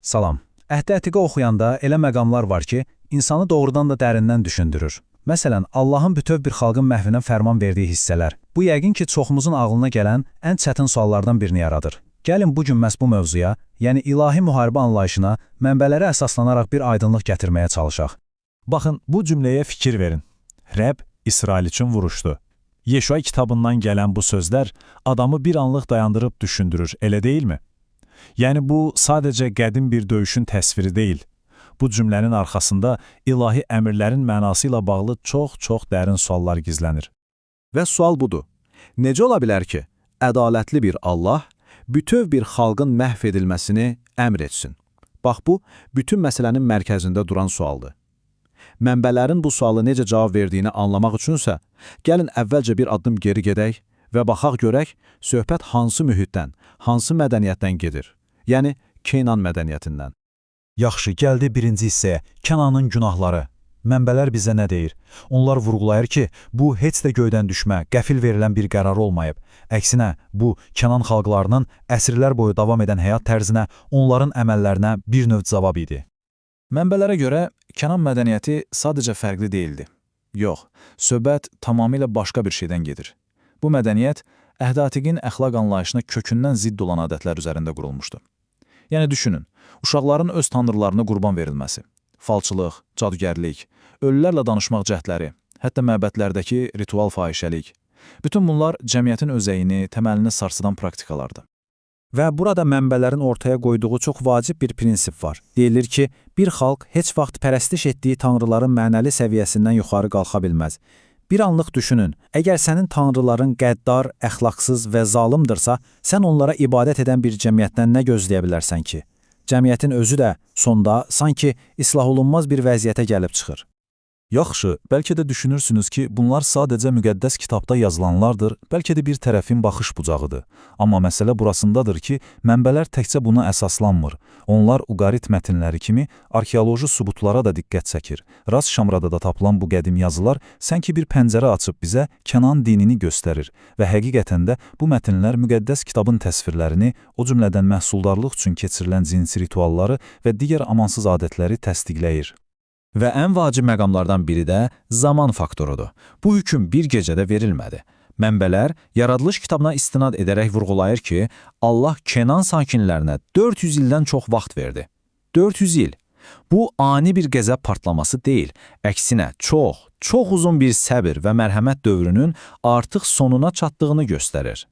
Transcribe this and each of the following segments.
Salam. Əhd-i Ətiqə oxuyanda elə məqamlar var ki, insanı doğrudan da dərindən düşündürür. Məsələn, Allahın bütöv bir xalqın məhvinə fərman verdiyi hissələr. Bu yəqin ki, çoxumuzun ağlına gələn ən çətin suallardan birini yaradır. Gəlin bu gün məhz bu mövzuya, yəni ilahi müharibə anlayışına, mənbələrə əsaslanaraq bir aydınlıq gətirməyə çalışaq. Baxın, bu cümləyə fikir verin. Rəbb İsrail üçün vuruşdu. Yeşua kitabından gələn bu sözlər adamı bir anlıq dayandırıb düşündürür, elə deyilmi? Yəni bu sadəcə qədim bir döyüşün təsviri deyil. Bu cümlənin arxasında ilahi əmrlərin mənası ilə bağlı çox dərin suallar gizlənir. Və sual budur. Necə ola bilər ki, ədalətli bir Allah bütöv bir xalqın məhv edilməsini əmr etsin? Bax bu, bütün məsələnin mərkəzində duran sualdır. Mənbələrin bu sualı necə cavab verdiyini anlamaq üçünsə, gəlin əvvəlcə bir addım geri gedək və baxaq görək, söhbət hansı mühitdən, hansı mədəniyyətdən gedir? Yəni, Kenan mədəniyyətindən. Yaxşı, gəldi birinci hissəyə, Kənanın günahları. Mənbələr bizə nə deyir? Onlar vurğulayır ki, bu heç də göydən düşmə, qəfil verilən bir qərar olmayıb. Əksinə, bu, Kənan xalqlarının əsrlər boyu davam edən həyat tərzinə, onların əməllərinə bir növ cavab idi. Mənbələrə görə Kənan mədəniyyəti sadəcə fərqli deyildi. Yox, söhbət tamamilə başqa bir şeydən gedir. Bu mədəniyyət Əhd-i Ətiqin əxlaq anlayışına kökündən zidd olan adətlər üzərində qurulmuşdu. Yəni düşünün, uşaqların öz tanrılarına qurban verilməsi, falçılıq, cadugərlik, ölülərlə danışmaq cəhdləri, hətta məbədlərdəki ritual fahişəlik. Bütün bunlar cəmiyyətin özəyini, təməlini sarsıdan praktikalardı. Və burada mənbələrin ortaya qoyduğu çox vacib bir prinsip var. Deyilir ki, bir xalq heç vaxt pərəstiş etdiyi tanrıların mənəli səviyyəsindən yuxarı qalxa bilməz. Bir anlıq düşünün, əgər sənin tanrıların qəddar, əxlaqsız və zalımdırsa, sən onlara ibadət edən bir cəmiyyətdən nə gözləyə bilərsən ki? Cəmiyyətin özü də sonda sanki islah olunmaz bir vəziyyətə gəlib çıxır. Yaxşı, bəlkə də düşünürsünüz ki, bunlar sadəcə müqəddəs kitabda yazılanlardır, bəlkə də bir tərəfin baxış bucağıdır. Amma məsələ burasındadır ki, mənbələr təkcə buna əsaslanmır. Onlar uqarit mətnləri kimi arxeoloji sübutlara da diqqət çəkir. Ras Şamrada da tapılan bu qədim yazılar sanki bir pəncərə açıb bizə Kənan dinini göstərir və həqiqətən də bu mətnlər müqəddəs kitabın təsvirlərini, o cümlədən məhsuldarlıq üçün keçirilən cinsi ritualları və digər amansız adətləri təsdiqləyir. Və ən vacib məqamlardan biri də zaman faktorudur. Bu hüküm bir gecədə verilmədi. Mənbələr yaradılış kitabına istinad edərək vurğulayır ki, Allah Kenan sakinlərinə 400 ildən çox vaxt verdi. 400 il. Bu ani bir qəzəb partlaması deyil, əksinə çox uzun bir səbir və mərhəmət dövrünün artıq sonuna çatdığını göstərir.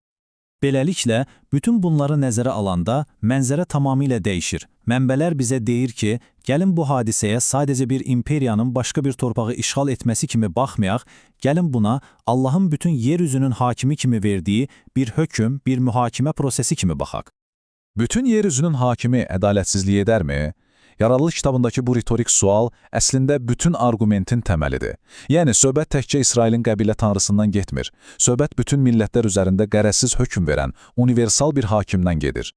Beləliklə, bütün bunları nəzərə alanda mənzərə tamamilə dəyişir. Mənbələr bizə deyir ki, gəlin bu hadisəyə sadəcə bir imperiyanın başqa bir torpağı işğal etməsi kimi baxmayaq, gəlin buna Allahın bütün yer üzünün hakimi kimi verdiyi bir hökm, bir mühakimə prosesi kimi baxaq. Bütün yer üzünün hakimi ədalətsizlik edərmi? Yaradılış kitabındakı bu ritorik sual əslində bütün argumentin təməlidir. Yəni, söhbət təkcə İsrailin qəbilə tanrısından getmir. Söhbət bütün millətlər üzərində qərəzsiz hökm verən, universal bir hakimdən gedir.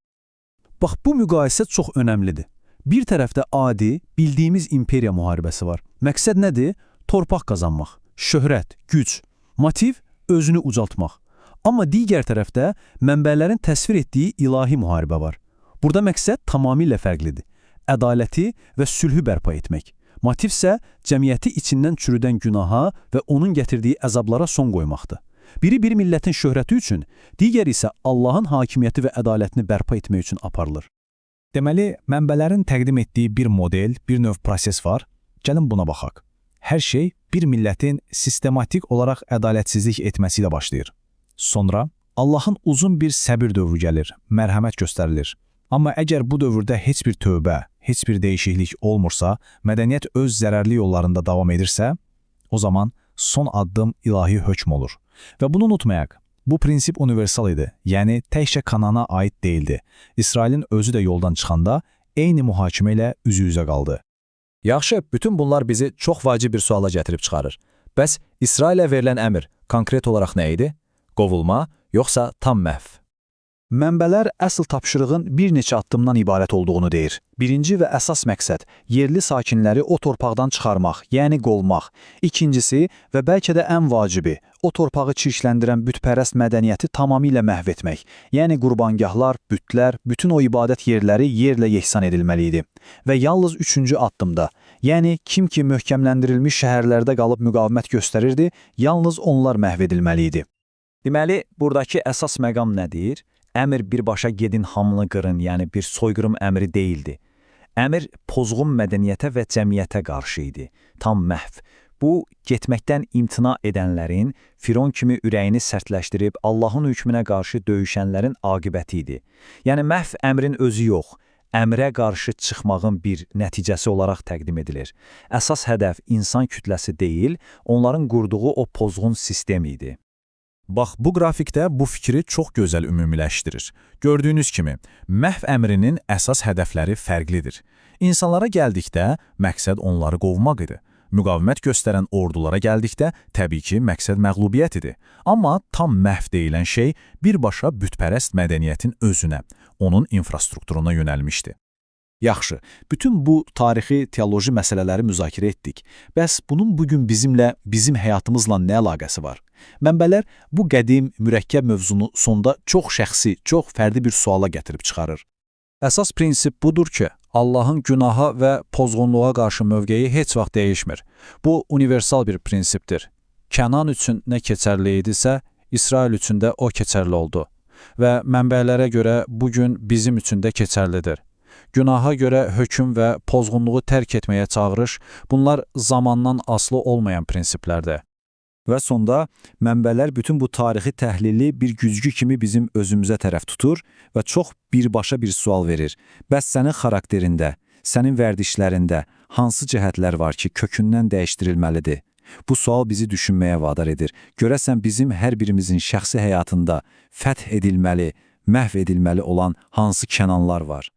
Bax, bu müqayisə çox önəmlidir. Bir tərəfdə adi, bildiyimiz imperiya müharibəsi var. Məqsəd nədir? Torpaq qazanmaq, şöhrət, güc, motiv özünü ucaltmaq. Amma digər tərəfdə mənbələrin təsvir etdiyi ilahi müharibə var. Burada məqsəd tamamilə fərqlidir. Ədaləti və sülhü bərpa etmək. Motiv isə cəmiyyəti içindən çürüdən günaha və onun gətirdiyi əzablara son qoymaqdır. Biri bir millətin şöhrəti üçün, digəri isə Allahın hakimiyyəti və ədalətini bərpa etmək üçün aparılır. Deməli, mənbələrin təqdim etdiyi bir model, bir növ proses var. Gəlin buna baxaq. Hər şey bir millətin sistematik olaraq ədalətsizlik etməsi ilə başlayır. Sonra Allahın uzun bir səbir dövrü gəlir, mərhəmət göstərilir. Amma əgər bu dövrdə heç bir tövbə, heç bir dəyişiklik olmursa, mədəniyyət öz zərərli yollarında davam edirsə, o zaman son addım ilahi hökm olur. Və bunu unutmayaq, bu prinsip universal idi, yəni təkcə Kanana aid deyildi. İsrailin özü də yoldan çıxanda eyni mühakimə ilə üzü-üzə qaldı. Yaxşı, bütün bunlar bizi çox vacib bir suala gətirib çıxarır. Bəs İsrailə verilən əmr konkret olaraq nə idi? Qovulma, yoxsa tam məhv? Mənbələr əsl tapşırığın bir neçə addımdan ibarət olduğunu deyir. Birinci və əsas məqsəd yerli sakinləri o torpaqdan çıxarmaq, yəni qovmaq. İkincisi və bəlkə də ən vacibi, o torpağı çirkləndirən bütpərəst mədəniyyəti tamamilə məhv etmək. Yəni qurbangahlar, bütlər, bütün o ibadət yerləri yerlə yeksan edilməli idi. Və yalnız üçüncü addımda, yəni kim ki möhkəmləndirilmiş şəhərlərdə qalıb müqavimət göstərirdi, yalnız onlar məhv edilməli idi. Deməli, buradakı əsas məqam nədir? Əmr birbaşa gedin hamını qırın, yəni bir soyqırım əmri deyildi. Əmr pozğun mədəniyyətə və cəmiyyətə qarşı idi, tam məhv. Bu, getməkdən imtina edənlərin, Firon kimi ürəyini sərtləşdirib Allahın hökmünə qarşı döyüşənlərin aqibəti idi. Yəni məhv əmrin özü yox, əmrə qarşı çıxmağın bir nəticəsi olaraq təqdim edilir. Əsas hədəf insan kütləsi deyil, onların qurduğu o pozğun sistem idi. Bax, bu qrafikdə bu fikri çox gözəl ümumiləşdirir. Gördüyünüz kimi, məhv əmrinin əsas hədəfləri fərqlidir. İnsanlara gəldikdə, məqsəd onları qovmaq idi. Müqavimət göstərən ordulara gəldikdə, təbii ki, məqsəd məğlubiyyət idi. Amma tam məhv deyilən şey birbaşa bütpərəst mədəniyyətin özünə, onun infrastrukturuna yönəlmişdi. Yaxşı, bütün bu tarixi, teoloji məsələləri müzakirə etdik. Bəs bunun bugün bizimlə, bizim həyatımızla nə əlaqəsi var? Mənbələr bu qədim, mürəkkəb mövzunu sonda çox şəxsi, çox fərdi bir suala gətirib çıxarır. Əsas prinsip budur ki, Allahın günaha və pozğunluğa qarşı mövqeyi heç vaxt dəyişmir. Bu, universal bir prinsipdir. Kənan üçün nə keçərli idisə, İsrail üçün də o keçərli oldu. Və mənbələrə görə bugün bizim üçün də keçərlidir. Günaha görə hökm və pozğunluğu tərk etməyə çağırış, bunlar zamandan asılı olmayan prinsiplərdir. Və sonda mənbələr bütün bu tarixi təhlili bir güzgü kimi bizim özümüzə tərəf tutur və çox birbaşa bir sual verir. Bəs sənin xarakterində, sənin vərdişlərində hansı cəhətlər var ki, kökündən dəyişdirilməlidir? Bu sual bizi düşünməyə vadar edir. Görəsən bizim hər birimizin şəxsi həyatında fəth edilməli, məhv edilməli olan hansı kənanlar var?